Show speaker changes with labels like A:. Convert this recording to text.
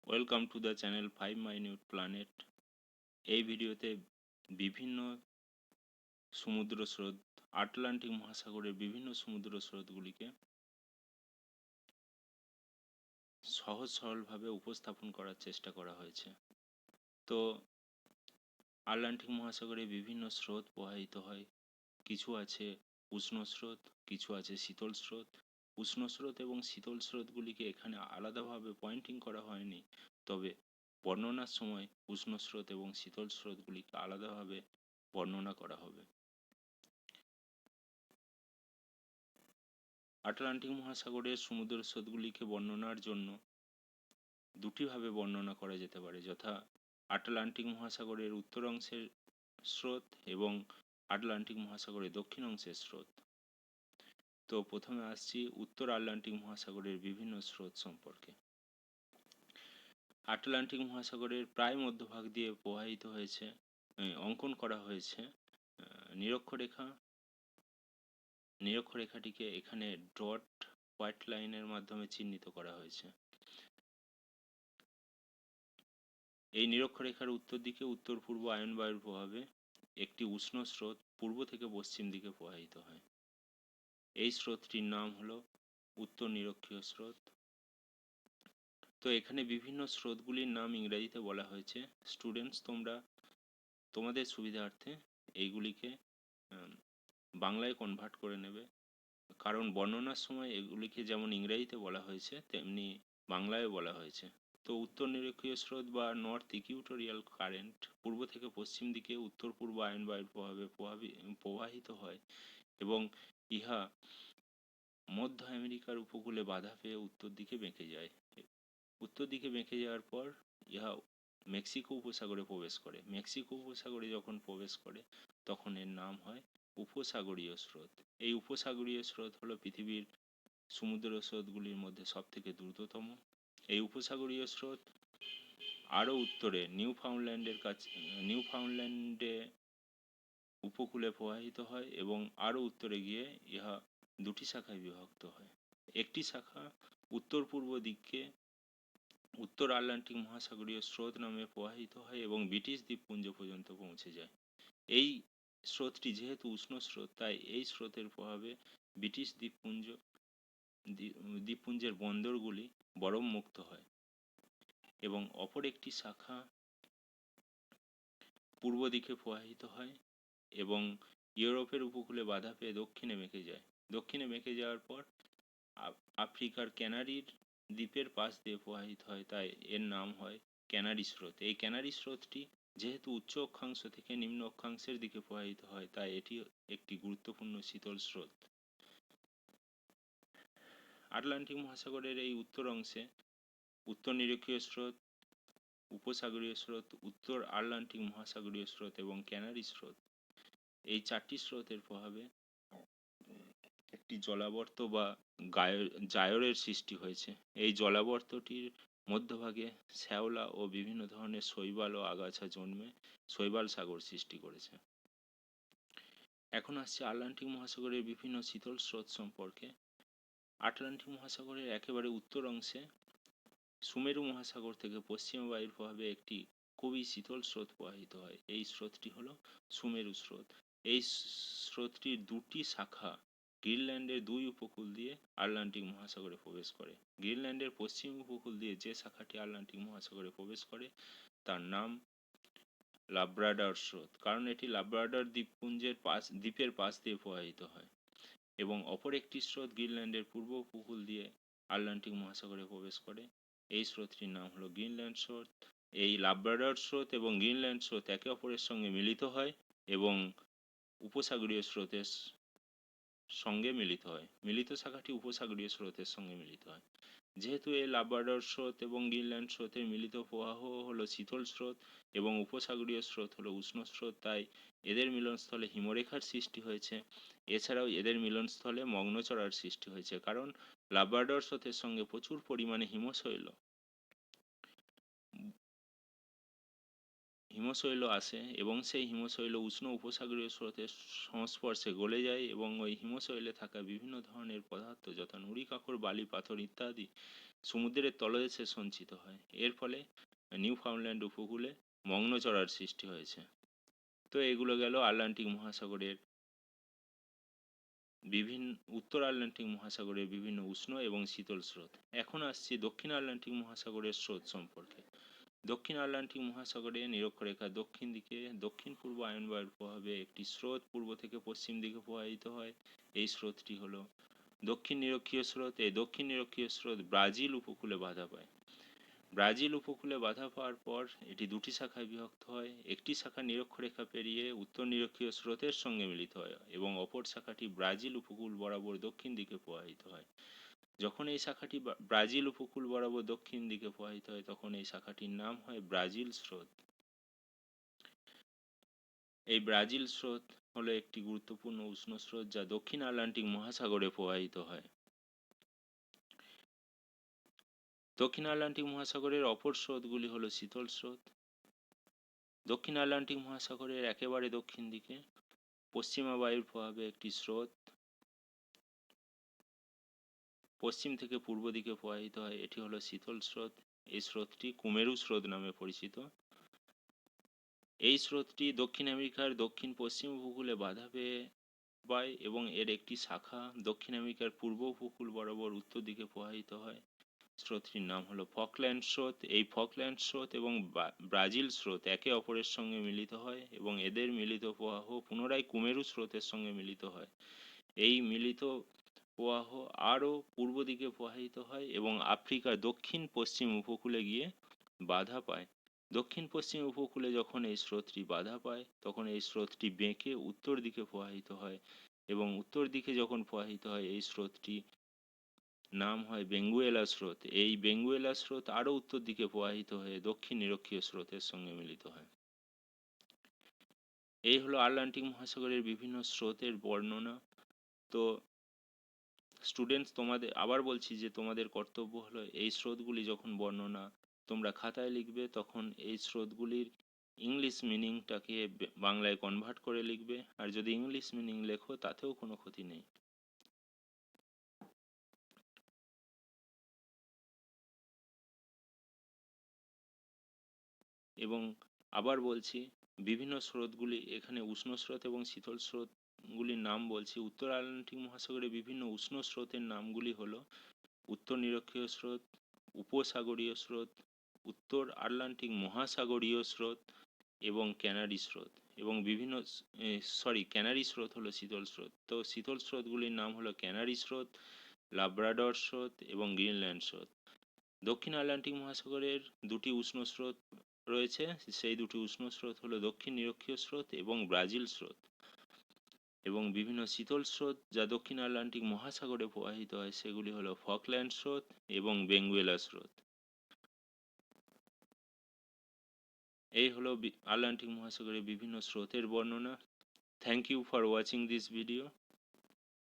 A: Welcome to the channel 5 minute planet. এই ভিডিওতে বিভিন্ন সমুদ্র স্রোত, আটলান্টিক মহাসাগরের বিভিন্ন সমুদ্র স্রোতগুলিকে সহজ সরলভাবে উপস্থাপন করার চেষ্টা করা হয়েছে। তো আটলান্টিক মহাসাগরে বিভিন্ন স্রোত প্রবাহিত হয়। কিছু আছে উষ্ণ স্রোত, কিছু আছে শীতল স্রোত। উষ্ণ স্রোত এবং শীতল স্রোতগুলিকে এখানে আলাদাভাবে পয়েন্টিং করা হয়নি, তবে বর্ণনার সময় উষ্ণ স্রোত এবং শীতল স্রোতগুলিকে আলাদাভাবে বর্ণনা করা হবে। আটলান্টিক মহাসাগরের সমুদ্র স্রোতগুলিকে বর্ণনার জন্য দুটিভাবে বর্ণনা করা যেতে পারে, যথা আটলান্টিক মহাসাগরের উত্তর অংশের স্রোত এবং আটলান্টিক মহাসাগরের দক্ষিণ অংশের স্রোত। তো প্রথমে আসছি উত্তর আটলান্টিক মহাসাগরের বিভিন্ন স্রোত সম্পর্কে। আটলান্টিক মহাসাগরের প্রায় মধ্যভাগ দিয়ে প্রবাহিত হয়েছে, অঙ্কন করা হয়েছে নিরক্ষরেখা। নিরক্ষরেখাটিকে এখানে ডট হোয়াইট লাইনের মাধ্যমে চিহ্নিত করা হয়েছে। এই নিরক্ষরেখার উত্তর দিকে উত্তর পূর্ব আয়ন বায়ুর প্রভাবে একটি উষ্ণ স্রোত পূর্ব থেকে পশ্চিম দিকে প্রবাহিত হয়। এই স্রোতটির নাম হলো উত্তর নিরক্ষীয় স্রোত। তো এখানে বিভিন্ন স্রোতগুলির নাম ইংরেজিতে বলা হয়েছে। স্টুডেন্টস, তোমরা তোমাদের সুবিধার্থে এইগুলিকে বাংলায় কনভার্ট করে নেবে, কারণ বর্ণনার সময় এগুলিকে যেমন ইংরেজিতে বলা হয়েছে তেমনি বাংলায় বলা হয়েছে। তো উত্তর নিরক্ষীয় স্রোত বা নর্থ ইকুইটোরিয়াল কারেন্ট পূর্ব থেকে পশ্চিম দিকে উত্তর পূর্ব আয়ন বায়ুর প্রভাবে প্রবাহিত হয় এবং ইহা মধ্য আমেরিকার উপকূলে বাধা পেয়ে উত্তর দিকে বেঁকে যায়। উত্তর দিকে বেঁকে যাওয়ার পর ইহা মেক্সিকো উপসাগরে প্রবেশ করে। মেক্সিকো উপসাগরে যখন প্রবেশ করে তখন এর নাম হয় উপসাগরীয় স্রোত। এই উপসাগরীয় স্রোত হলো পৃথিবীর সমুদ্র স্রোতগুলির মধ্যে সবথেকে দ্রুততম। এই উপসাগরীয় স্রোত আরও উত্তরে নিউফাউন্ডল্যান্ডে উপকূলে প্রবাহিত হয় এবং আরও উত্তরে গিয়ে ইহা দুটি শাখায় বিভক্ত হয়। একটি শাখা উত্তর পূর্ব দিকে উত্তর আটলান্টিক মহাসাগরীয় স্রোত নামে প্রবাহিত হয় এবং ব্রিটিশ দ্বীপপুঞ্জ পর্যন্ত পৌঁছে যায়। এই স্রোতটি যেহেতু উষ্ণ স্রোত, তাই এই স্রোতের প্রভাবে ব্রিটিশ দ্বীপপুঞ্জের বন্দরগুলি বরফ মুক্ত হয় এবং অপর একটি শাখা পূর্ব দিকে প্রবাহিত হয় এবং ইউরোপের উপকূলে বাধা পেয়ে দক্ষিণে বেঁকে যায়। দক্ষিণে বেঁকে যাওয়ার পর আফ্রিকার ক্যানারির দ্বীপের পাশ দিয়ে প্রবাহিত হয়, তাই এর নাম হয় ক্যানারি স্রোত। এই ক্যানারি স্রোতটি যেহেতু উচ্চ অক্ষাংশ থেকে নিম্ন অক্ষাংশের দিকে প্রবাহিত হয়, তাই এটি একটি গুরুত্বপূর্ণ শীতল স্রোত। আটলান্টিক মহাসাগরের এই উত্তর অংশে উত্তর নিরক্ষীয় স্রোত, উপসাগরীয় স্রোত, উত্তর আটলান্টিক মহাসাগরীয় স্রোত এবং ক্যানারি স্রোত, এই চারটি স্রোতের প্রভাবে একটি জলাবর্ত বা জায়রের সৃষ্টি হয়েছে। এই জলাবর্তটির মধ্যভাগে শ্যাওলা ও বিভিন্ন ধরনের শৈবাল ও আগাছা জন্মে শৈবাল সাগর সৃষ্টি করেছে। এখন আসছে আটলান্টিক মহাসাগরের বিভিন্ন শীতল স্রোত সম্পর্কে। আটলান্টিক মহাসাগরের একেবারে উত্তর অংশে সুমেরু মহাসাগর থেকে পশ্চিমা বায়ুর প্রভাবে একটি খুবই শীতল স্রোত প্রবাহিত হয়। এই স্রোতটি হলো সুমেরু স্রোত। এই স্রোতটির দুটি শাখা গ্রিনল্যান্ডের দুই উপকূল দিয়ে আটলান্টিক মহাসাগরে প্রবেশ করে। গ্রিনল্যান্ডের পশ্চিম উপকূল দিয়ে যে শাখাটি আটলান্টিক মহাসাগরে প্রবেশ করে তার নাম লাব্রাডর স্রোত, কারণ এটি লাব্রাডর দ্বীপের পাশ দিয়ে প্রবাহিত হয়। এবং অপর একটি স্রোত গ্রিনল্যান্ডের পূর্ব উপকূল দিয়ে আটলান্টিক মহাসাগরে প্রবেশ করে। এই স্রোতটির নাম হলো গ্রিনল্যান্ড স্রোত। এই লাব্রাডর স্রোত এবং গ্রিনল্যান্ড স্রোত একে অপরের সঙ্গে মিলিত হয় এবং উপসাগরীয় স্রোতের সঙ্গে মিলিত হয়। মিলিত শাখাটি উপসাগরীয় স্রোতের সঙ্গে মিলিত হয়। যেহেতু এই লাব্রাডর স্রোত এবং গ্রিনল্যান্ড স্রোতের মিলিত প্রবাহ হলো শীতল স্রোত এবং উপসাগরীয় স্রোত হলো উষ্ণ স্রোত, তাই এদের মিলনস্থলে হিমরেখার সৃষ্টি হয়েছে। এছাড়াও এদের মিলনস্থলে মগ্নচড়ার সৃষ্টি হয়েছে, কারণ লাব্রাডর স্রোতের সঙ্গে প্রচুর পরিমাণে হিমশৈল আসে এবং সেই হিমশৈল উষ্ণ উপসাগরীয় স্রোতের সংস্পর্শে গলে যায় এবং ওই হিমশৈলে থাকা বিভিন্ন ধরনের পদার্থ যথা নুড়ি কাকর বালি পাথর ইত্যাদি সমুদ্রের তলদেশে সঞ্চিত হয়। এর ফলে নিউফাউন্ডল্যান্ড উপকূলে মগ্নচড়ার সৃষ্টি হয়েছে। তো এগুলো গেল আটলান্টিক মহাসাগরের বিভিন্ন উত্তর আটলান্টিক মহাসাগরের বিভিন্ন উষ্ণ এবং শীতল স্রোত। এখন আসছি দক্ষিণ আটলান্টিক মহাসাগরের স্রোত সম্পর্কে। দক্ষিণ আটলান্টিক মহাসাগরে নিরক্ষরেখার দক্ষিণ দিকে দক্ষিণ পূর্ব আয়নবায়ুর প্রভাবে একটি স্রোত পূর্ব থেকে পশ্চিম দিকে প্রবাহিত হয়। এই স্রোতটি হলো দক্ষিণ নিরক্ষীয় স্রোত। এই দক্ষিণ নিরক্ষীয় স্রোত ব্রাজিল উপকূলে বাধা পায়। ব্রাজিল উপকূলে বাধা পাওয়ার পর এটি দুটি শাখায় বিভক্ত হয়। একটি শাখা নিরক্ষরেখা পেরিয়ে উত্তর নিরক্ষীয় স্রোতের সঙ্গে মিলিত হয় এবং অপর শাখাটি ব্রাজিল উপকূল বরাবর দক্ষিণ দিকে প্রবাহিত হয়। যখন এই শাখাটি ব্রাজিল উপকূল বরাবর দক্ষিণ দিকে প্রবাহিত হয় তখন এই শাখাটির নাম হয় ব্রাজিল স্রোত। এই ব্রাজিল স্রোত হলো একটি গুরুত্বপূর্ণ উষ্ণ স্রোত যা দক্ষিণ আটলান্টিক মহাসাগরে প্রবাহিত হয়। দক্ষিণ আটলান্টিক মহাসাগরের অপর স্রোতগুলি হলো শীতল স্রোত। দক্ষিণ আটলান্টিক মহাসাগরের একেবারে দক্ষিণ দিকে পশ্চিমা বায়ুর প্রভাবে একটি স্রোত পশ্চিম থেকে পূর্ব দিকে প্রবাহিত হয়। এটি হলো শীতল স্রোত। এই স্রোতটি কুমেরু স্রোত নামে পরিচিত। এই স্রোতটি দক্ষিণ আমেরিকার দক্ষিণ পশ্চিম উপকূলে বাধা পেয়ে পায় এবং এর একটি শাখা দক্ষিণ আমেরিকার পূর্ব উপকূল বরাবর উত্তর দিকে প্রবাহিত হয়। স্রোতটির নাম হলো ফকল্যান্ড স্রোত। এই ফকল্যান্ড স্রোত এবং ব্রাজিল স্রোত একে অপরের সঙ্গে মিলিত হয় এবং এদের মিলিত প্রবাহ পুনরায় কুমেরু স্রোতের সঙ্গে মিলিত হয়। এই মিলিত প্রবাহ আরও পূর্ব দিকে প্রবাহিত হয় এবং আফ্রিকার দক্ষিণ পশ্চিম উপকূলে গিয়ে বাধা পায়। দক্ষিণ পশ্চিম উপকূলে যখন এই স্রোতটি বাধা পায় তখন এই স্রোতটি বেঁকে উত্তর দিকে প্রবাহিত হয় এবং উত্তর দিকে যখন প্রবাহিত হয় এই স্রোতটি নাম হয় বেঙ্গুয়েলা স্রোত। এই বেঙ্গুয়েলা স্রোত আরও উত্তর দিকে প্রবাহিত হয়ে দক্ষিণ নিরক্ষীয় স্রোতের সঙ্গে মিলিত হয়। এই হলো আটলান্টিক মহাসাগরের বিভিন্ন স্রোতের বর্ণনা। তো স্টুডেন্টস, তোমাদের আবার বলছি যে তোমাদের কর্তব্য হলো এই স্রোতগুলি যখন বর্ণনা তোমরা খাতায় লিখবে তখন এই স্রোতগুলির ইংলিশ মিনিংটাকে বাংলায় কনভার্ট করে লিখবে। আর যদি ইংলিশ মিনিং লেখো তাতেও কোনো ক্ষতি নেই। এবং আবার বলছি বিভিন্ন স্রোতগুলি এখানে উষ্ণ স্রোত এবং শীতল স্রোতগুলির নাম বলছি। উত্তর আটলান্টিক মহাসাগরে বিভিন্ন উষ্ণ স্রোতের নামগুলি হলো উত্তর নিরক্ষীয় স্রোত, উপসাগরীয় স্রোত, উত্তর আটলান্টিক মহাসাগরীয় স্রোত এবং ক্যানারি স্রোত। এবং বিভিন্ন ক্যানারি স্রোত হলো শীতল স্রোত। তো শীতল স্রোতগুলির নাম হলো ক্যানারি স্রোত, লাব্রাডর স্রোত এবং গ্রিনল্যান্ড স্রোত। দক্ষিণ আটলান্টিক মহাসাগরের দুটি উষ্ণ স্রোত রয়েছে। সেই দুটি উষ্ণ স্রোত হলো দক্ষিণ নিরক্ষীয় স্রোত এবং ব্রাজিল স্রোত। এবং বিভিন্ন শীতল স্রোত যা দক্ষিণ আটলান্টিক মহাসাগরে প্রবাহিত হয় সেগুলি হলো ফকল্যান্ড স্রোত এবং বেঙ্গুয়েলা স্রোত। এই হলো আটলান্টিক মহাসাগরের বিভিন্ন স্রোতের বর্ণনা। Thank you for watching this video.